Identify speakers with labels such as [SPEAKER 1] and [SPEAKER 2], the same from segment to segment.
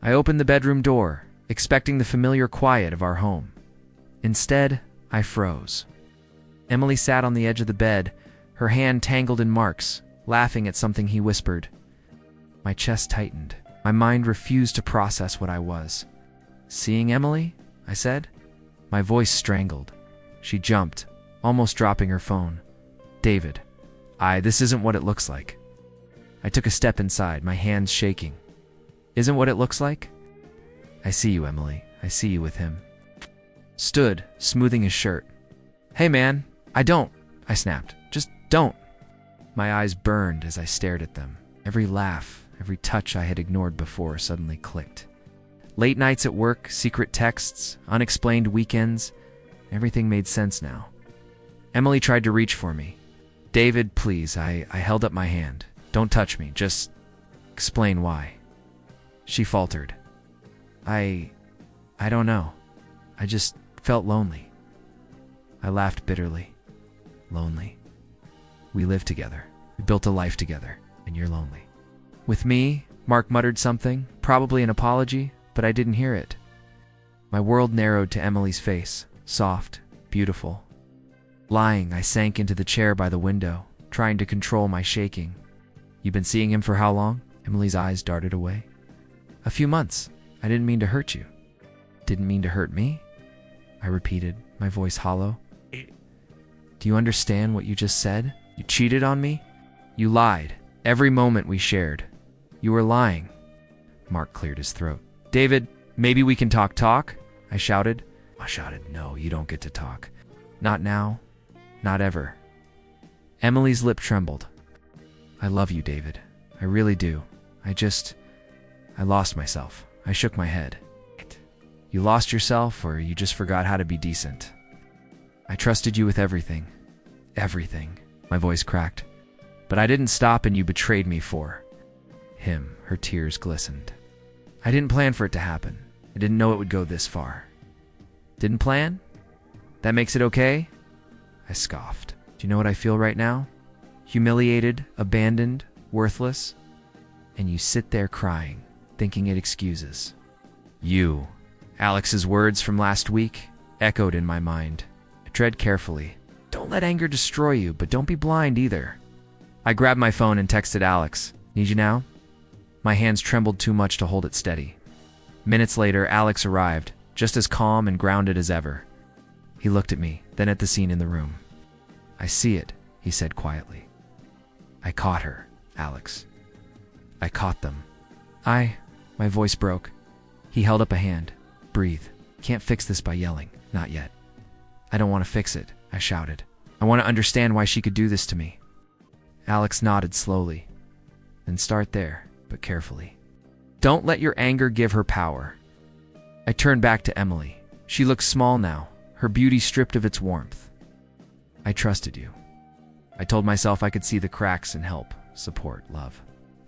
[SPEAKER 1] I opened the bedroom door, expecting the familiar quiet of our home. Instead, I froze. Emily sat on the edge of the bed, her hand tangled in Mark's, laughing at something he whispered. My chest tightened. My mind refused to process what I was. Seeing Emily? I said. My voice strangled. She jumped, almost dropping her phone. David, this isn't what it looks like. I took a step inside, my hands shaking. Isn't what it looks like? I see you, Emily. I see you with him. Stood, smoothing his shirt. Hey man, I don't, I snapped. Just don't. My eyes burned as I stared at them. Every laugh, every touch I had ignored before suddenly clicked. Late nights at work, secret texts, unexplained weekends, everything made sense now. Emily tried to reach for me. David, please, I held up my hand. Don't touch me, just explain why. She faltered. I don't know. I just felt lonely. I laughed bitterly. Lonely. We lived together. We built a life together, and you're lonely. With me, Mark muttered something, probably an apology, but I didn't hear it. My world narrowed to Emily's face, soft, beautiful. Lying, I sank into the chair by the window, trying to control my shaking. You've been seeing him for how long? Emily's eyes darted away. A few months. I didn't mean to hurt you. Didn't mean to hurt me? I repeated, my voice hollow. Do you understand what you just said? You cheated on me? You lied. Every moment we shared. You were lying. Mark cleared his throat. David, maybe we can talk? I shouted. No, you don't get to talk. Not now. Not ever. Emily's lip trembled. I love you, David. I really do. I lost myself. I shook my head. You lost yourself, or you just forgot how to be decent? I trusted you with everything. Everything. My voice cracked. But I didn't stop, and you betrayed me for him. Her tears glistened. I didn't plan for it to happen. I didn't know it would go this far. Didn't plan? That makes it okay? I scoffed. Do you know what I feel right now? Humiliated, abandoned, worthless. And you sit there crying, thinking it excuses. You. Alex's words from last week echoed in my mind. I tread carefully. Don't let anger destroy you, but don't be blind either. I grabbed my phone and texted Alex. Need you now? My hands trembled too much to hold it steady. Minutes later, Alex arrived, just as calm and grounded as ever. He looked at me, then at the scene in the room. I see it, he said quietly. I caught her, Alex. I caught them. My voice broke. He held up a hand. Breathe. Can't fix this by yelling. Not yet. I don't want to fix it, I shouted. I want to understand why she could do this to me. Alex nodded slowly. Then start there, but carefully. Don't let your anger give her power. I turned back to Emily. She looked small now, her beauty stripped of its warmth. I trusted you. I told myself I could see the cracks and help, support, love.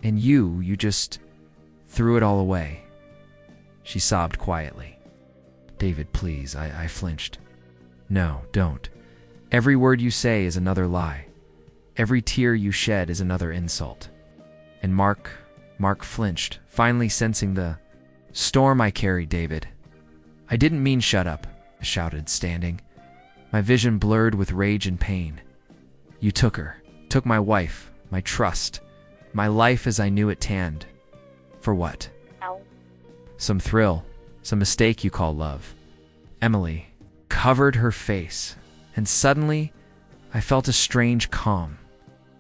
[SPEAKER 1] And you just threw it all away. She sobbed quietly. David, please, I flinched. No, don't. Every word you say is another lie. Every tear you shed is another insult. And Mark flinched, finally sensing the storm I carried, David. I didn't mean shut up, I shouted, standing. My vision blurred with rage and pain. You took her, took my wife, my trust, my life as I knew it tanned. For what?
[SPEAKER 2] Ow.
[SPEAKER 1] Some thrill, some mistake you call love. Emily covered her face, and suddenly I felt a strange calm.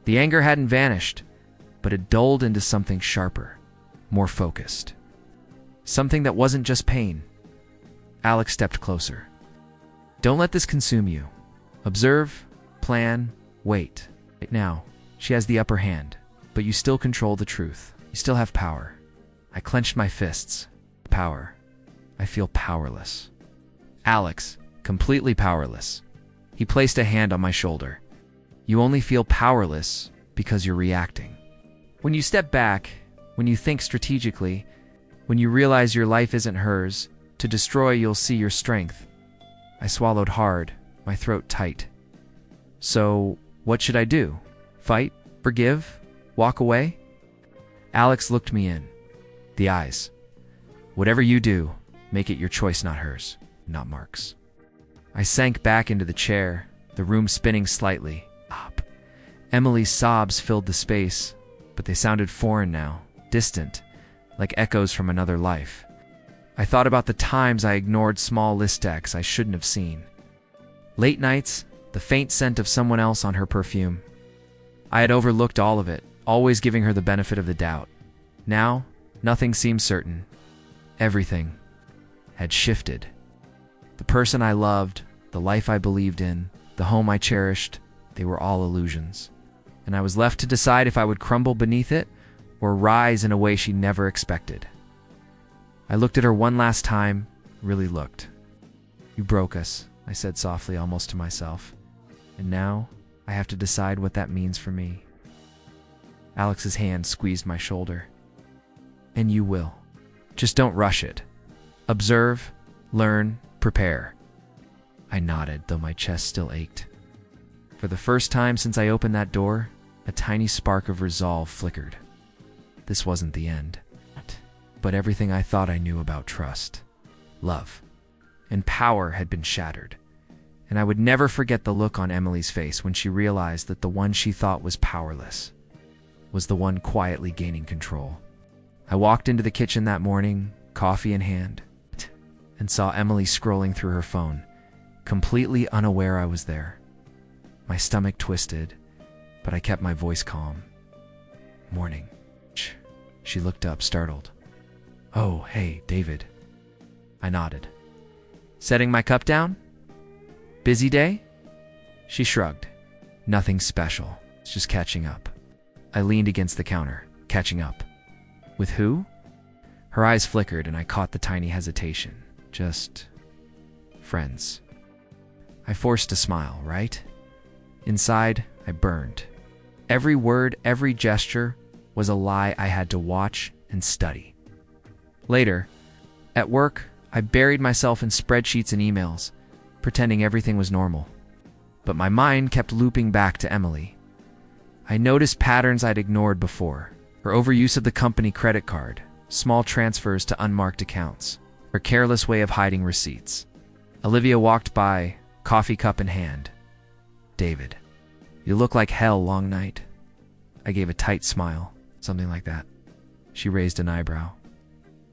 [SPEAKER 1] The anger hadn't vanished, but it dulled into something sharper, more focused. Something that wasn't just pain. Alex stepped closer. Don't let this consume you. Observe, plan, wait. Right now, she has the upper hand, but you still control the truth. You still have power. I clenched my fists. Power. I feel powerless. Alex, completely powerless. He placed a hand on my shoulder. You only feel powerless because you're reacting. When you step back, when you think strategically, when you realize your life isn't hers, to destroy, you'll see your strength. I swallowed hard, my throat tight. So, what should I do? Fight? Forgive? Walk away? Alex looked me in the eyes. Whatever you do, make it your choice, not hers, not Mark's. I sank back into the chair, the room spinning slightly. Up. Emily's sobs filled the space, but they sounded foreign now, distant, like echoes from another life. I thought about the times I ignored small mistakes I shouldn't have seen. Late nights, the faint scent of someone else on her perfume. I had overlooked all of it, always giving her the benefit of the doubt. Now, nothing seemed certain. Everything had shifted. The person I loved, the life I believed in, the home I cherished, they were all illusions. And I was left to decide if I would crumble beneath it or rise in a way she never expected. I looked at her one last time, really looked. You broke us, I said softly, almost to myself. And now, I have to decide what that means for me. Alex's hand squeezed my shoulder. And you will. Just don't rush it. Observe, learn, prepare. I nodded, though my chest still ached. For the first time since I opened that door, a tiny spark of resolve flickered. This wasn't the end, but everything I thought I knew about trust, love, and power had been shattered. And I would never forget the look on Emily's face when she realized that the one she thought was powerless was the one quietly gaining control. I walked into the kitchen that morning, coffee in hand, and saw Emily scrolling through her phone, completely unaware I was there. My stomach twisted, but I kept my voice calm. Morning. She looked up, startled. Oh, hey, David. I nodded. Setting my cup down? Busy day? She shrugged. Nothing special. It's just catching up. I leaned against the counter. Catching up. With who? Her eyes flickered and I caught the tiny hesitation. Just friends. I forced a smile, right? Inside, I burned. Every word, every gesture was a lie I had to watch and study. Later, at work, I buried myself in spreadsheets and emails, pretending everything was normal. But my mind kept looping back to Emily. I noticed patterns I'd ignored before. Her overuse of the company credit card, small transfers to unmarked accounts, her careless way of hiding receipts. Olivia walked by, coffee cup in hand. David, you look like hell, long night. I gave a tight smile, something like that. She raised an eyebrow.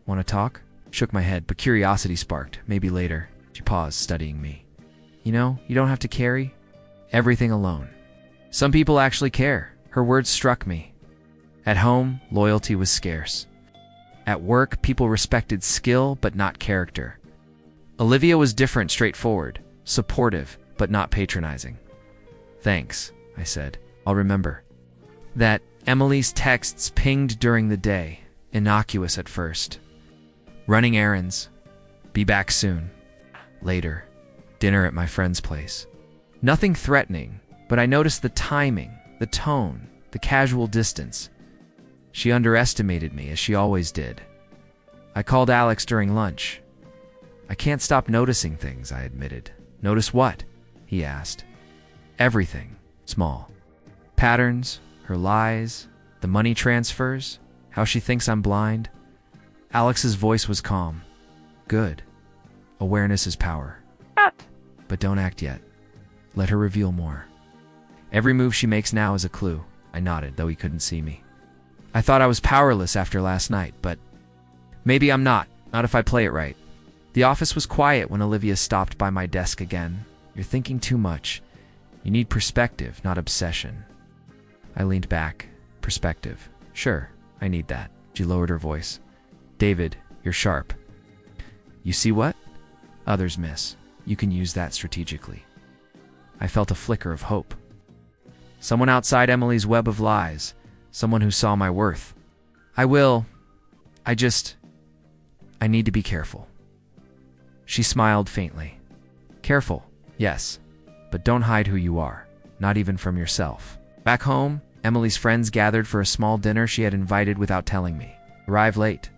[SPEAKER 1] Want to talk? Shook my head, but curiosity sparked. Maybe later. She paused, studying me. You know, you don't have to carry everything alone. Some people actually care. Her words struck me. At home, loyalty was scarce. At work, people respected skill but not character. Olivia was different, straightforward, supportive, but not patronizing. Thanks, I said. I'll remember. That Emily's texts pinged during the day, innocuous at first. Running errands. Be back soon. Later. Dinner at my friend's place. Nothing threatening, but I noticed the timing, the tone, the casual distance. She underestimated me, as she always did. I called Alex during lunch. I can't stop noticing things, I admitted. Notice what? He asked. Everything. Small. Patterns, her lies, the money transfers, how she thinks I'm blind. Alex's voice was calm. Good. Awareness is power. But don't act yet. Let her reveal more. Every move she makes now is a clue. I nodded, though he couldn't see me. I thought I was powerless after last night, but maybe I'm not if I play it right. The office was quiet when Olivia stopped by my desk again. You're thinking too much. You need perspective, not obsession. I leaned back. Perspective. Sure, I need that. She lowered her voice. David, you're sharp. You see what others miss? You can use that strategically. I felt a flicker of hope. Someone outside Emily's web of lies. Someone who saw my worth. I need to be careful. She smiled faintly. Careful, yes, but don't hide who you are, not even from yourself. Back home, Emily's friends gathered for a small dinner she had invited without telling me. Arrived late.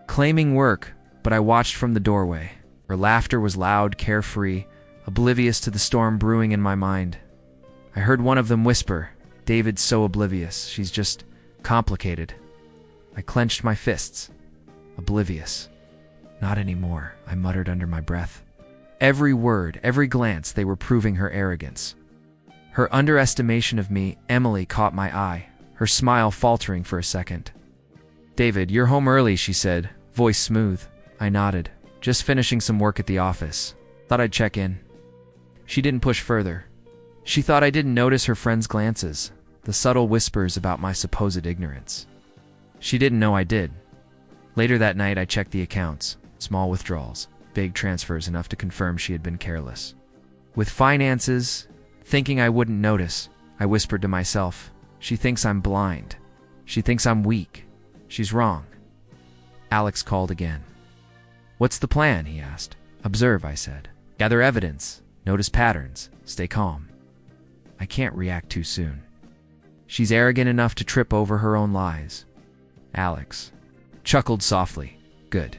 [SPEAKER 1] Claiming work, but I watched from the doorway. Her laughter was loud, carefree, oblivious to the storm brewing in my mind. I heard one of them whisper, David's so oblivious, she's just complicated. I clenched my fists. Oblivious. Not anymore, I muttered under my breath. Every word, every glance, they were proving her arrogance. Her underestimation of me. Emily caught my eye, her smile faltering for a second. "David, you're home early," she said, voice smooth. I nodded. "Just finishing some work at the office. Thought I'd check in." She didn't push further. She thought I didn't notice her friend's glances, the subtle whispers about my supposed ignorance. She didn't know I did. Later that night, I checked the accounts. Small withdrawals, big transfers, enough to confirm she had been careless. With finances, thinking I wouldn't notice, I whispered to myself, "She thinks I'm blind. She thinks I'm weak. She's wrong." Alex called again. "What's the plan?" he asked. "Observe," I said. "Gather evidence. Notice patterns. Stay calm. I can't react too soon. She's arrogant enough to trip over her own lies." Alex chuckled softly. "Good.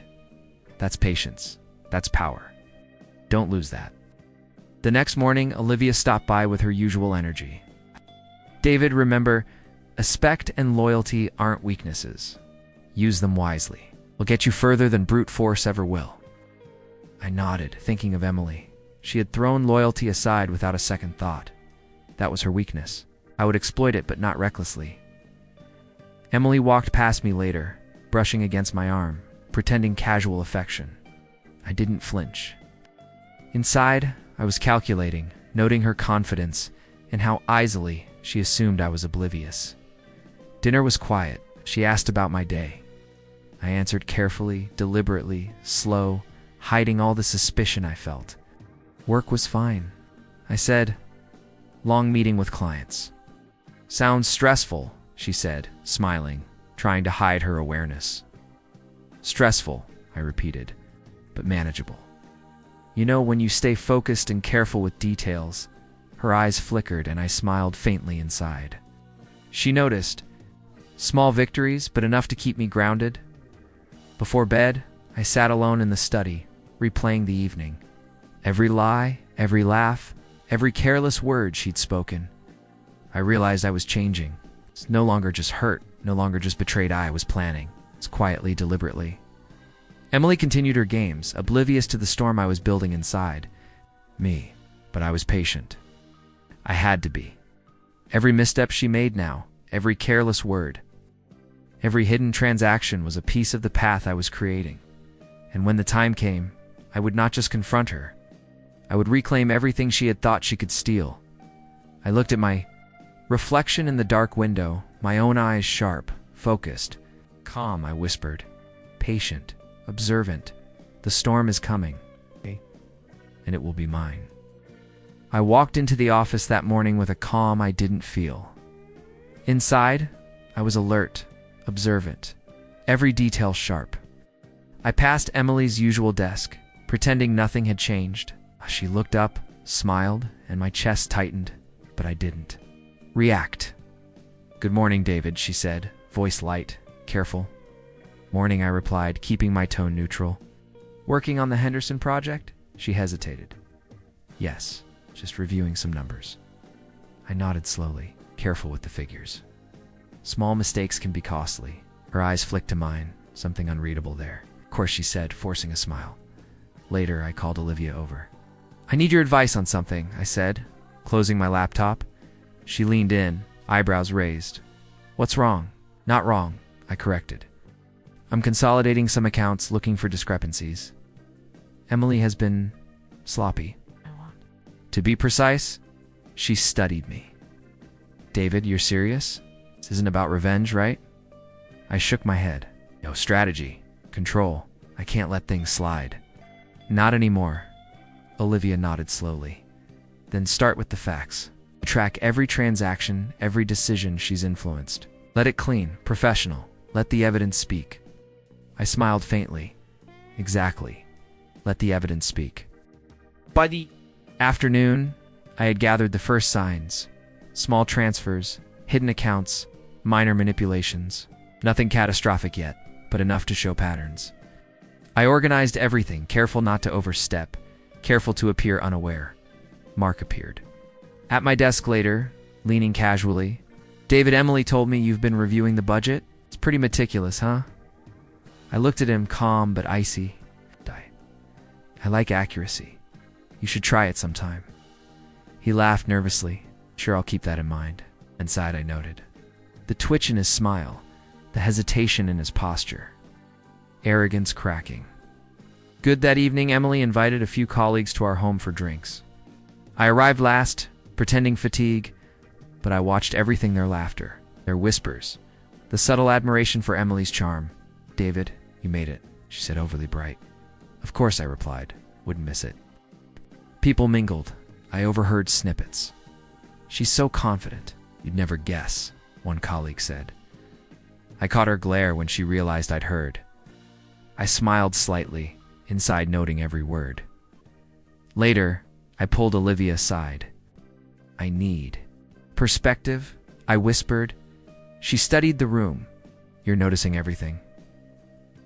[SPEAKER 1] That's patience. That's power. Don't lose that." The next morning, Olivia stopped by with her usual energy. "David, remember, respect and loyalty aren't weaknesses. Use them wisely. Will get you further than brute force ever will." I nodded, thinking of Emily. She had thrown loyalty aside without a second thought. That was her weakness. I would exploit it, but not recklessly. Emily walked past me later, brushing against my arm, pretending casual affection. I didn't flinch. Inside, I was calculating, noting her confidence and how easily she assumed I was oblivious. Dinner was quiet. She asked about my day. I answered carefully, deliberately, slow, hiding all the suspicion I felt. Work was fine. I said, "Long meeting with clients." "Sounds stressful," she said, smiling, trying to hide her awareness. "Stressful," I repeated, "but manageable. You know, when you stay focused and careful with details." Her eyes flickered and I smiled faintly inside. She noticed. Small victories, but enough to keep me grounded. Before bed, I sat alone in the study, replaying the evening. Every lie, every laugh, every careless word she'd spoken. I realized I was changing. It's no longer just hurt, no longer just betrayed. I was planning. It's quietly, deliberately. Emily continued her games, oblivious to the storm I was building inside me, but I was patient. I had to be. Every misstep she made now, every careless word, every hidden transaction was a piece of the path I was creating. And when the time came, I would not just confront her. I would reclaim everything she had thought she could steal. I looked at my reflection in the dark window, my own eyes sharp, focused. "Calm," I whispered. "Patient, observant. The storm is coming, and it will be mine." I walked into the office that morning with a calm I didn't feel. Inside, I was alert, observant, every detail sharp. I passed Emily's usual desk, pretending nothing had changed. She looked up, smiled, and my chest tightened, but I didn't react. "Good morning, David," she said, voice light, careful. "Morning," I replied, keeping my tone neutral. "Working on the Henderson project?" She hesitated. "Yes, just reviewing some numbers." I nodded slowly, careful with the figures. "Small mistakes can be costly." Her eyes flicked to mine, something unreadable there. "Of course," she said, forcing a smile. Later, I called Olivia over. "I need your advice on something," I said, closing my laptop. She leaned in, eyebrows raised. "What's wrong?" "Not wrong," I corrected. "I'm consolidating some accounts, looking for discrepancies. Emily has been sloppy. To be precise, she studied me." "David, you're serious? This isn't about revenge, right?" I shook my head. "No, strategy, control. I can't let things slide." "Not anymore." Olivia nodded slowly. "Then start with the facts. Track every transaction, every decision she's influenced. Let it clean, professional. Let the evidence speak." I smiled faintly. "Exactly. Let the evidence speak." By the afternoon, I had gathered the first signs. Small transfers, hidden accounts, minor manipulations. Nothing catastrophic yet, but enough to show patterns. I organized everything, careful not to overstep, careful to appear unaware. Mark appeared. At my desk later, leaning casually. "David, Emily told me you've been reviewing the budget. It's pretty meticulous, huh?" I looked at him, calm but icy. I like accuracy. You should try it sometime. He laughed nervously. Sure, I'll keep that in mind. Inside, I noted the twitch in his smile, the hesitation in his posture, arrogance cracking. Good that evening, Emily invited a few colleagues to our home for drinks. I arrived last, pretending fatigue, but I watched everything: their laughter, their whispers, the subtle admiration for Emily's charm. "David, you made it," she said, overly bright. "Of course," I replied. "Wouldn't miss it." People mingled. I overheard snippets. "She's so confident, you'd never guess," one colleague said. I caught her glare when she realized I'd heard. I smiled slightly, inside noting every word. Later, I pulled Olivia aside. "I need perspective," I whispered. She studied the room. "You're noticing everything."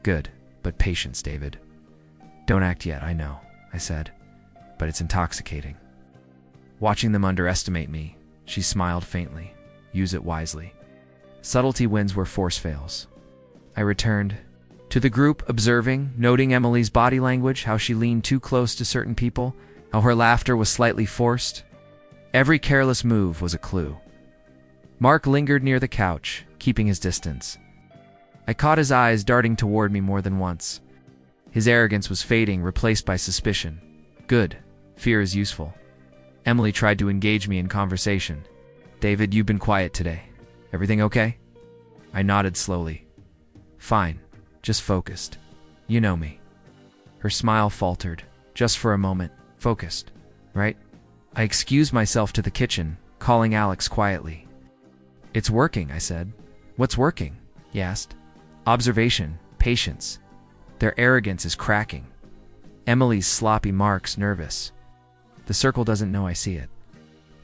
[SPEAKER 1] "Good, but patience, David." "Don't act yet, I know," I said, "but it's intoxicating." Watching them underestimate me, she smiled faintly. "Use it wisely. Subtlety wins where force fails." I returned to the group, observing, noting Emily's body language, how she leaned too close to certain people, how her laughter was slightly forced. Every careless move was a clue. Mark lingered near the couch, keeping his distance. I caught his eyes darting toward me more than once. His arrogance was fading, replaced by suspicion. Good. Fear is useful. Emily tried to engage me in conversation. "David, you've been quiet today. Everything okay?" I nodded slowly. "Fine. Just focused. You know me." Her smile faltered, just for a moment. "Focused, right?" I excused myself to the kitchen, calling Alex quietly. "It's working," I said. "What's working?" he asked. "Observation, patience. Their arrogance is cracking. Emily's sloppy, Mark's nervous. The circle doesn't know I see it.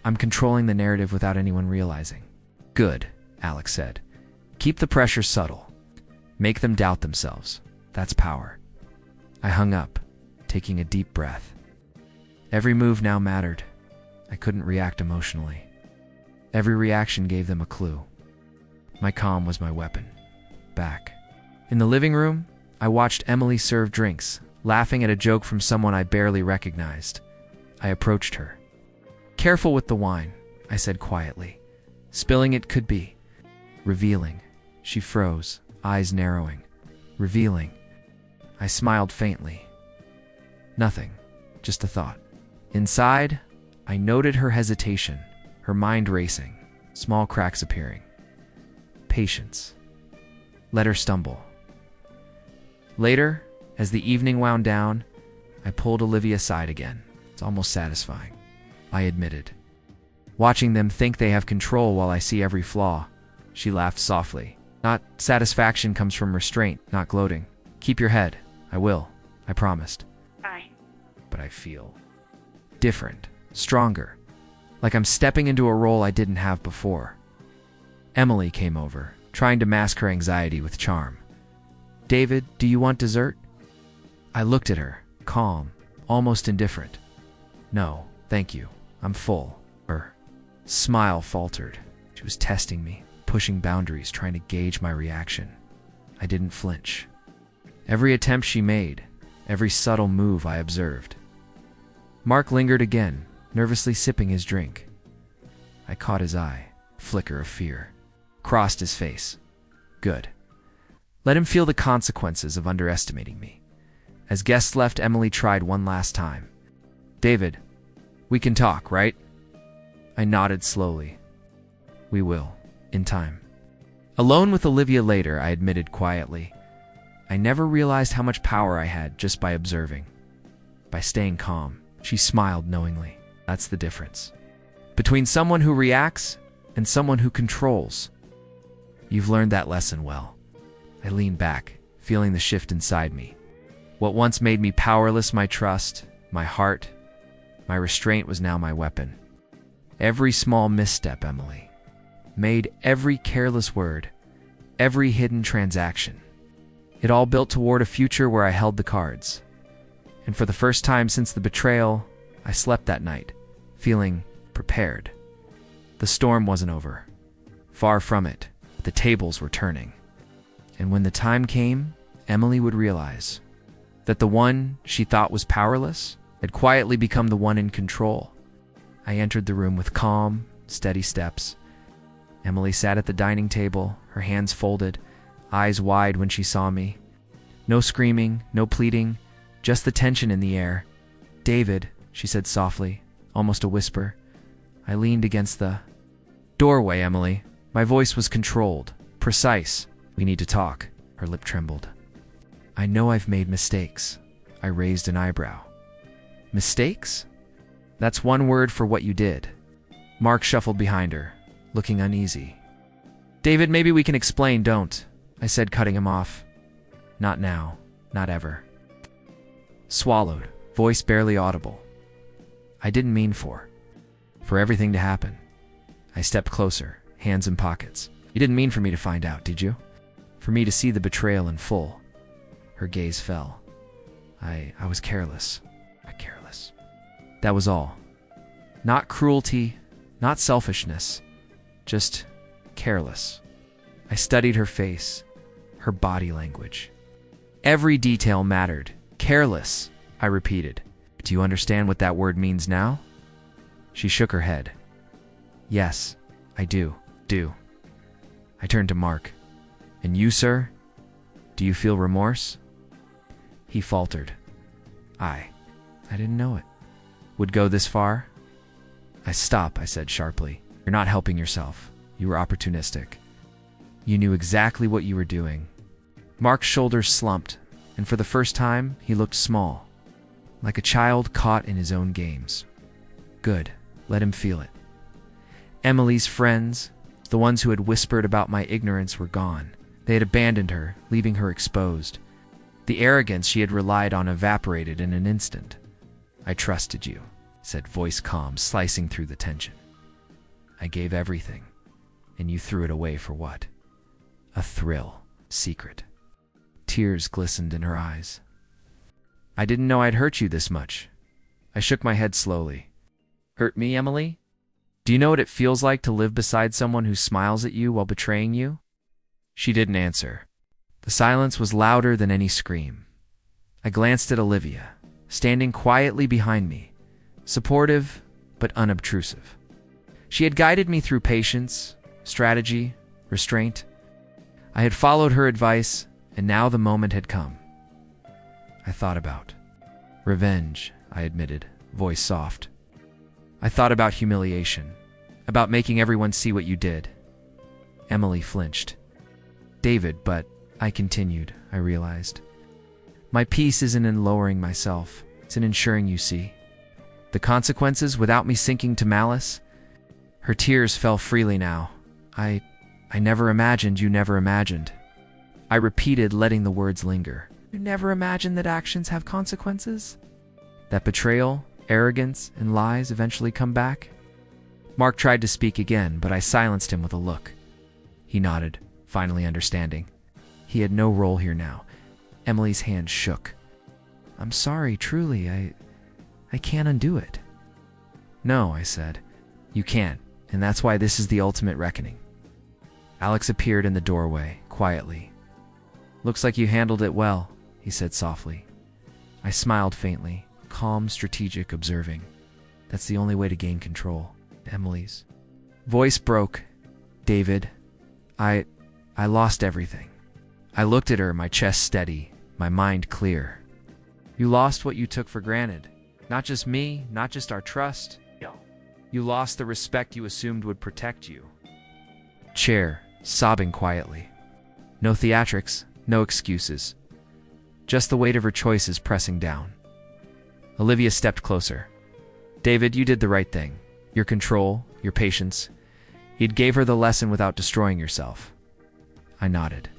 [SPEAKER 1] I'm controlling the narrative without anyone realizing." "Good," Alex said. "Keep the pressure subtle. Make them doubt themselves. That's power." I hung up, taking a deep breath. Every move now mattered. I couldn't react emotionally. Every reaction gave them a clue. My calm was my weapon. Back in the living room, I watched Emily serve drinks, laughing at a joke from someone I barely recognized. I approached her. "Careful with the wine," I said quietly. "Spilling it could be revealing." She froze, eyes narrowing. "Revealing." I smiled faintly. "Nothing, just a thought." Inside, I noted her hesitation, her mind racing, small cracks appearing. Patience. Let her stumble. Later, as the evening wound down, I pulled Olivia aside again. "It's almost satisfying," I admitted. "Watching them think they have control while I see every flaw." She laughed softly. "Not satisfaction comes from restraint, not gloating. Keep your head." "I will," I promised.
[SPEAKER 2] Bye.
[SPEAKER 1] But I feel different, stronger, like I'm stepping into a role I didn't have before. Emily came over, trying to mask her anxiety with charm. "David, do you want dessert?" I looked at her, calm, almost indifferent. "No, thank you. I'm full." Her smile faltered. She was testing me, pushing boundaries, trying to gauge my reaction. I didn't flinch. Every attempt she made, every subtle move I observed. Mark lingered again, nervously sipping his drink. I caught his eye, flicker of fear. Crossed his face. Good. Let him feel the consequences of underestimating me. As guests left, Emily tried one last time. "David, we can talk, right?" I nodded slowly. "We will, in time." Alone with Olivia later, I admitted quietly, I never realized how much power I had just by observing. By staying calm. She smiled knowingly. That's the difference between someone who reacts and someone who controls. You've learned that lesson well. I leaned back, feeling the shift inside me. What once made me powerless, my trust, my heart, my restraint, was now my weapon. Every small misstep Emily made, every careless word, every hidden transaction, it all built toward a future where I held the cards. And for the first time since the betrayal, I slept that night, feeling prepared. The storm wasn't over. Far from it, but the tables were turning. And when the time came, Emily would realize That the one she thought was powerless had quietly become the one in control. I entered the room with calm, steady steps. Emily sat at the dining table, her hands folded, eyes wide when she saw me. No screaming, no pleading, just the tension in the air. "David," she said softly, almost a whisper. I leaned against the doorway, Emily. My voice was controlled, precise. "We need to talk." Her lip trembled. "I know I've made mistakes." I raised an eyebrow. "Mistakes?" "That's one word for what you did." Mark shuffled behind her, looking uneasy. "David, maybe we can explain, don't," I said, cutting him off. "Not now, not ever." Swallowed, voice barely audible. "I didn't mean for everything to happen." I stepped closer, hands in pockets. "You didn't mean for me to find out, did you? For me to see the betrayal in full?" Her gaze fell. I was careless. Careless. That was all. Not cruelty, not selfishness, just careless. I studied her face, her body language. Every detail mattered. "Careless," I repeated. "Do you understand what that word means now?" She shook her head. "Yes, I do. I turned to Mark. "And you, sir? Do you feel remorse?" He faltered. I didn't know it would go this far." Stop," I said sharply. "You're not helping yourself. You were opportunistic. You knew exactly what you were doing." Mark's shoulders slumped, and for the first time, he looked small, like a child caught in his own games. Good, let him feel it. Emily's friends, the ones who had whispered about my ignorance, were gone. They had abandoned her, leaving her exposed. The arrogance she had relied on evaporated in an instant. "I trusted you," said, voice calm, slicing through the tension. "I gave everything, and you threw it away for what? A thrill, secret." Tears glistened in her eyes. "I didn't know I'd hurt you this much." I shook my head slowly. "Hurt me, Emily? Do you know what it feels like to live beside someone who smiles at you while betraying you?" She didn't answer. The silence was louder than any scream. I glanced at Olivia, standing quietly behind me, supportive but unobtrusive. She had guided me through patience, strategy, restraint. I had followed her advice, and now the moment had come. I thought about revenge, I admitted, voice soft. I thought about humiliation, about making everyone see what you did. Emily flinched. "David, but," I continued, I realized. "My peace isn't in lowering myself, it's in ensuring you see the consequences without me sinking to malice." Her tears fell freely now. I never imagined you never imagined." I repeated, letting the words linger. "You never imagined that actions have consequences? That betrayal, arrogance, and lies eventually come back?" Mark tried to speak again, but I silenced him with a look. He nodded, finally understanding. He had no role here now. Emily's hand shook. "I'm sorry, truly. I can't undo it." "No," I said. "You can't, and that's why this is the ultimate reckoning." Alex appeared in the doorway, quietly. "Looks like you handled it well," he said softly. I smiled faintly, calm, strategic, observing. That's the only way to gain control. Emily's voice broke. "David, I lost everything." I looked at her, my chest steady, my mind clear. "You lost what you took for granted. Not just me, not just our trust. You lost the respect you assumed would protect you." Chair, sobbing quietly. No theatrics, no excuses. Just the weight of her choices pressing down. Olivia stepped closer. "David, you did the right thing. Your control, your patience. You'd gave her the lesson without destroying yourself." I nodded.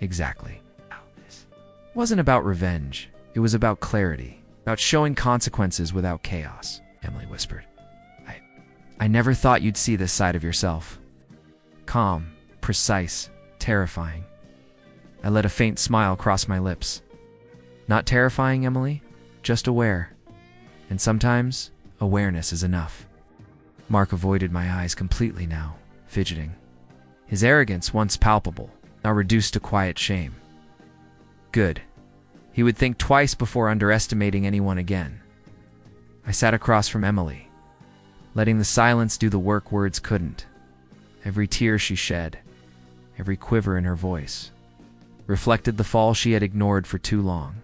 [SPEAKER 1] "Exactly." It wasn't about revenge. It was about clarity, about showing consequences without chaos, Emily whispered. I never thought you'd see this side of yourself. Calm, precise, terrifying. I let a faint smile cross my lips. Not terrifying, Emily, just aware. And sometimes, awareness is enough. Mark avoided my eyes completely now, fidgeting. His arrogance, once palpable, now reduced to quiet shame. "Good," He would think twice before underestimating anyone again. I sat across from Emily, letting the silence do the work words couldn't. Every tear she shed, every quiver in her voice, reflected the fall she had ignored for too long.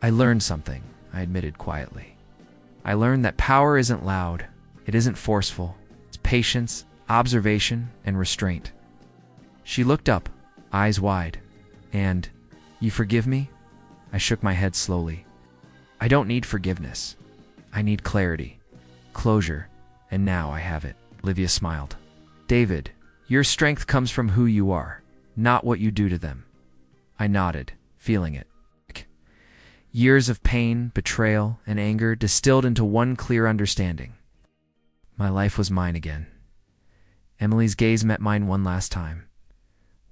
[SPEAKER 1] I learned something, I admitted quietly. I learned that power isn't loud, it isn't forceful. It's patience, observation, and restraint. She looked up, eyes wide. And, you forgive me? I shook my head slowly. I don't need forgiveness. I need clarity, closure, and now I have it. Olivia smiled. David, your strength comes from who you are, not what you do to them. I nodded, feeling it. Years of pain, betrayal, and anger distilled into one clear understanding. My life was mine again. Emily's gaze met mine one last time.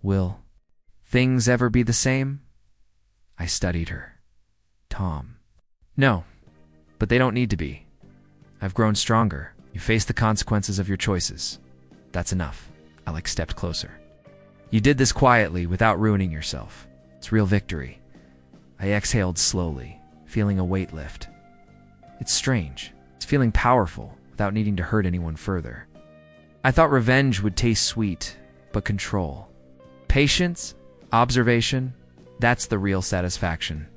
[SPEAKER 1] Will things ever be the same? I studied her. Tom. No, but they don't need to be. I've grown stronger. You face the consequences of your choices. That's enough. Alex stepped closer. You did this quietly, without ruining yourself. It's real victory. I exhaled slowly, feeling a weight lift. It's strange. It's feeling powerful, without needing to hurt anyone further. I thought revenge would taste sweet, but control. Patience, observation, that's the real satisfaction.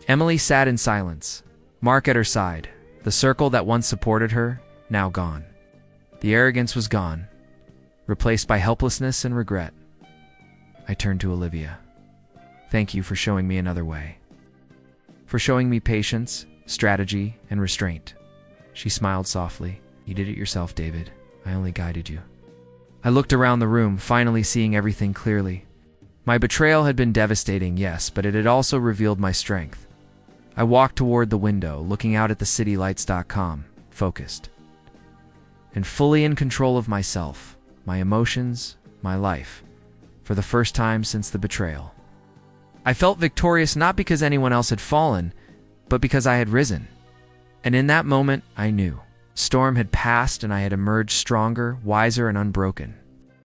[SPEAKER 1] Emily sat in silence, Mark at her side, the circle that once supported her, now gone. The arrogance was gone, replaced by helplessness and regret. I turned to Olivia. Thank you for showing me another way. For showing me patience, strategy, and restraint. She smiled softly. You did it yourself, David. I only guided you. I looked around the room, finally seeing everything clearly. My betrayal had been devastating, yes, but it had also revealed my strength. I walked toward the window, looking out at the citylights.com, focused. And fully in control of myself, my emotions, my life, for the first time since the betrayal. I felt victorious not because anyone else had fallen, but because I had risen. And in that moment, I knew. Storm had passed and I had emerged stronger, wiser, and unbroken.